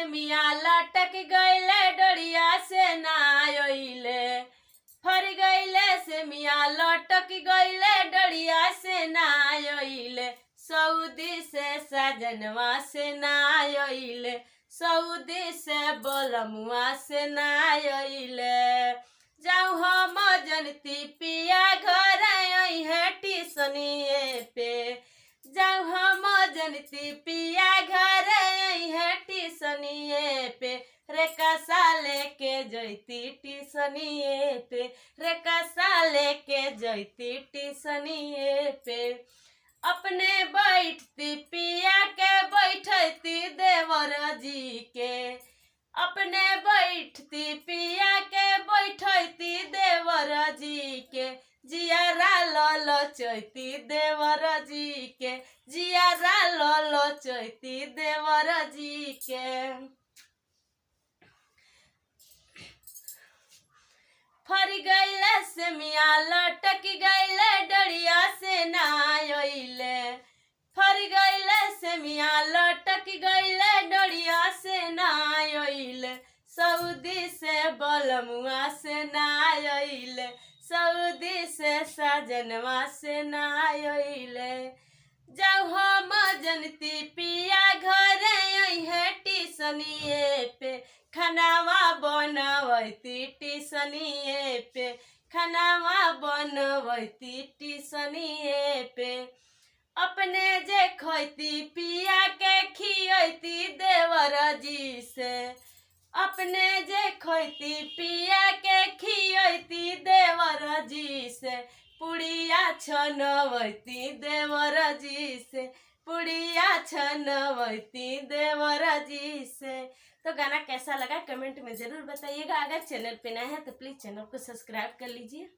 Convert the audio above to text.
से मिया लटक गईले डोरिया से ना आइले। फर गईले से मिया लटक गईले डोरिया से ना आइले। सऊदी से सजनवा से ना आइले। सऊदी से बोलमुआ से ना आइले। जाऊ हम जनती पिया घर आई है टिसनिए पे। जाऊ हम जनती पिया घर आई है टिसनिए पे। रे कसा लेके जैती टिसनिए पे। रे कसा लेके जैती टिसनिए पे। अपने बैठती पिया के बैठती देवर जी के। अपने बैठती पिया के बैठती देवर जी के। जियारा ललचैती देवर जी के। जियारा ललचैती देवर जी के। फर गईले से मिया लटक गईले डरिया से ना आइले। फर गईले से मिया लटक गईले डरिया से ना आइले। सऊदी से बलमुआ से ना आइले। सऊदी से सजनवा से ना आइले। जाऊ हम जनती पिया घर आई है टिसनिए पे। खानावा बनवैती टिसनिए पे। खानावा बनवैती टिसनिए पे। अपने जे खैती पिया के खियती देवर जी से। अपने जे खैती पिया के खियती देवर जी से। पुड़िया छनवैती देवर जी से। पुड़िया छनवैती देवर जी से। तो गाना कैसा लगा कमेंट में ज़रूर बताइएगा। अगर चैनल पे नया है तो प्लीज़ चैनल को सब्सक्राइब कर लीजिए।